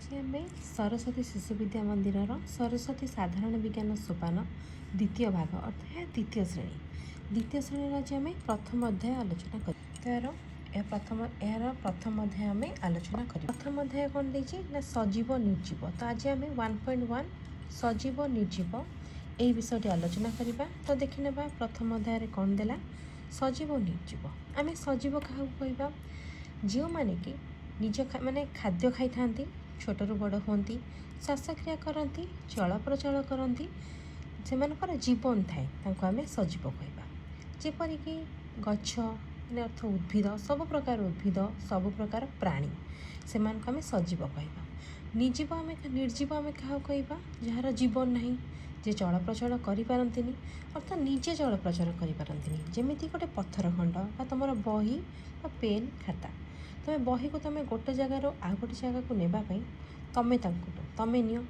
आज आम सरस्वती शिशु विद्या मंदिर सरस्वती साधारण विज्ञान सोपान द्वितीय भाग अर्थात द्वितीय श्रेणी आज आम प्रथम अध्याय आलोचना कर प्रथम अध्याय आम आलोचना कर प्रथम अध्याय कौन देना सजीव निर्जीव। तो आज आम 1.1 सजीव निर्जीव यही विषय आलोचना करवा। तो देखने प्रथम अध्याय कौन देला सजीव निर्जीव। आम सजीव क्या कहवा जो मैंने कि निज माने खाद्य खाई था छोटू बड़ होती श्वासक्रिया करती चल प्रचल करती से जीवन थाए आम सजीव कहवा। जेपरिक गछ माने अर्थ उद्भिद सब प्रकार उद्भिद सब प्रकार प्राणी से आम सजीव कहवा। निर्जीव आम क्या कहवा जार जीवन नहीं जे चल प्रचल करपारती अर्थात निजे चल प्रचल करपारती जमीती गोटे पत्थर खंड बा तुम बही पेन खाता तुम्हें बही को तुम गोटे जगार आउ गोटे जगह को नेबाई तमें नियो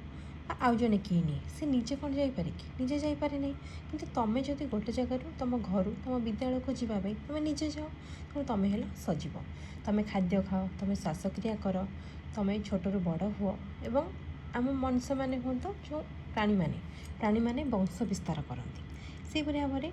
आउ जड़े किए निए सी निजे कौन जापे कि निजे जापे ना कि तुम्हें जब गोटे जगार तुम घर तुम विद्यालय को जावाई तुम निजे जाओ तेणु तुम्हें है सजीव। तुम्हें खाद्य खाओ तुम्हें श्वासक्रिया कर तुम्हें छोटू बड़ हुओ एवं आम मनुष्य मैंने हूँ जो प्राणी माने वंश विस्तार करती से भाव में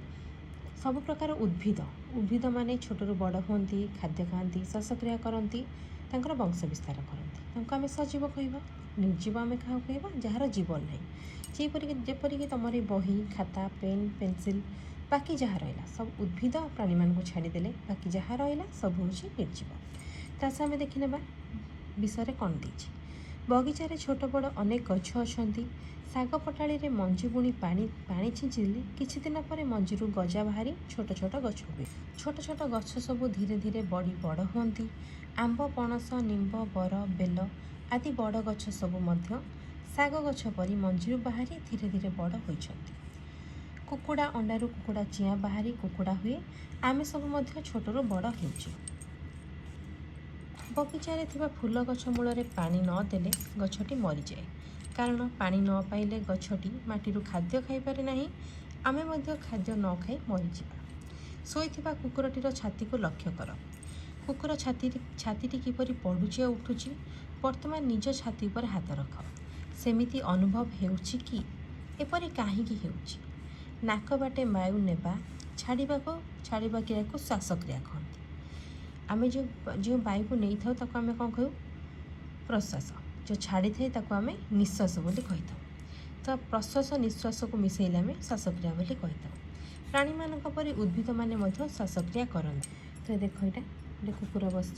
सब प्रकार उद्भिद माने छोटू बड़ होती खाद्य खाती श्वासक्रिया करती वंश विस्तार करती आम सजीव कहवा। निर्जीव आम क्या कहवा जार जीवन नहीं जेपरिक तुम बही खाता पेन पेनसिल बाकी जहाँ रहा सब उद्भिद प्राणी मान को छाड़देले बाकी जहाँ रहा सब हूँ निर्जीव। तास आम देखने विषय कौन देछि बगीचारे छोट बड़ अनेक गछ अच्छा शाग पटाड़ी मंजी बुणी पानी छिंचिले किछि दिन पर मंजीरू गजा बाहरी छोट छोट गछ हुए। छोट छोट गछ सब धीरे धीरे बड़ होती आंब पणस निंब बर बेल आदि बड़ गछ सब मध्य शाग गछ परी मंजीरू बाहरी धीरे धीरे बड़ होइछंती। कुकुड़ा अंडारू कुकुड़ा चियाँ बाहरी कुकुड़ा हुए आमे सब मध्य छोटरू बड़ हेउछि। बगीचारे थिबा फूल गछ मूल पानी न देले गछटी मरी जाए कारण पानी न पाइले गछटी माटीरू खाद्य खाई पारे नाही आमे मध्य खाद्य न खाई मरीजा। शोइथिबा कुकुरटीर छाती को लक्ष्य कर कुकुर छाती किपरि पड़ुछि उठुछि वर्तमान निज छाती पर हाथ रख सेमिति अनुभव हेउछि कि एपरि काहीकि हेउछि। नाक बाटे वायु नेबा छाड़ा क्रिया को श्वासक्रिया कहते। आम जो वायु को नहीं था आम कौन कहू प्रश्वास जो छाड़ी था आम निश्वास बोली कही तो प्रश्वास निश्वास को मिसेले आम श्वासक्रिया बोली कही प्राणी मानक परी उद्भिद माने मध्य श्वासक्रिया करते। तो देख यहाँ गोटे कुकुर बस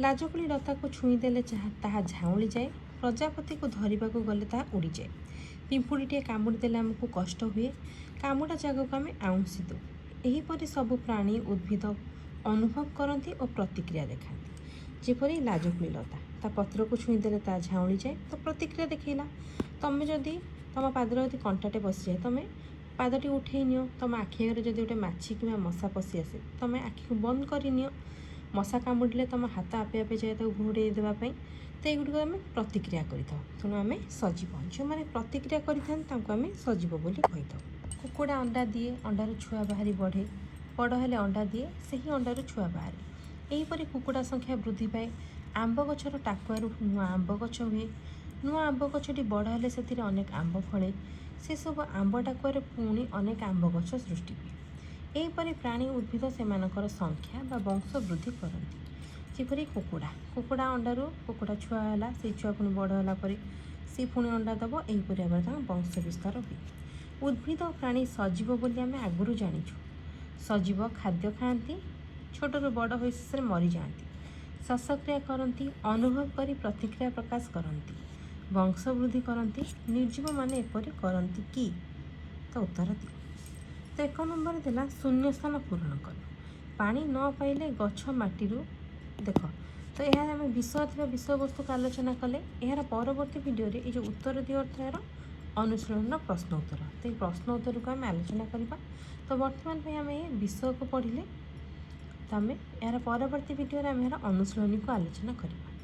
लाजकुड़ी लता को छुईदेले ताहा झाउली जाए प्रजापति को धरने को गले ताहा उड़ी जाए पिंपुड़ीटे कामुड़ी देले आमको कष्ट हुए कामुड़ा जगह को आम आउंसी दो एहीपरि सब प्राणी उद्भिद अनुभव करती और प्रतिक्रिया देखाती। जेपरी लाजकुड़ी लता ता पत्र को छुईदेले ता झाउली जाए तो प्रतिक्रिया देखला तुम्हें जदि तुम पादर यदि कंटाटे बसी जाए तुम्हें पादटी उठे नियो तुम आखि आगे जब गोटे माछी कि मशा पशि आसे तुम्हें आखि को बंद कर नियो मशा कामुड़े तुम हाथ आपे आपे जाए घोड़े देवाई तो युग आम प्रतिक्रिया करेणु आम सजीव जो मैंने प्रतिक्रिया करें सजीव बोली कही। कुकुड़ा अंडा दिए अंडार छुआ बाहरी बढ़े बड़ हेले अंडा दिए से ही अंडार छुआ बाहरी यहीपरि कुकुड़ा संख्या वृद्धि पाए आंब गछर टाकुआरू नुआ आंब गछ हुए नुआ आंब गछटी बड़ हेले से अनेक आंब फले से सब आंब टाकुआर पुणी अनेक आंब गछ सृष्टि हुए। यहीपरि प्राणी उद्भिद से संख्या बा वंश वृद्धि करती। जेपरी कुकुड़ा अंडारू कुकुड़ा छुआ है से छुआ पुणी बड़ है सी पुणी अंडा दब यहीपरि वंश विस्तार हुए। उद्भिद प्राणी सजीव बोली आम आगुरी जाचु सजीव खाद्य खाती छोटू बड़ हो शेष मरी जाती श्वासक्रिया करती अनुभव कर प्रतिक्रिया प्रकाश करती वंश वृद्धि करती निर्जीव माने एपरि करती कि तो उत्तर दियो। तो 1 नंबर देला शून्य स्थान पूरण कर पानी न पाइले गछ माटीरू देख। तो यह आम विषय थी विषय वस्तु को आलोचना कले यार परवर्ती वीडियो रे जो उत्तर दियो यार अनुशीलन प्रश्न उत्तर तो ये प्रश्न उत्तर को आम आलोचना करवा। तो बर्तमान पे आम ये विषय को पढ़ले तो आम यार परवर्ती वीडियो आम यार अनुशीलनी को आलोचना करवा।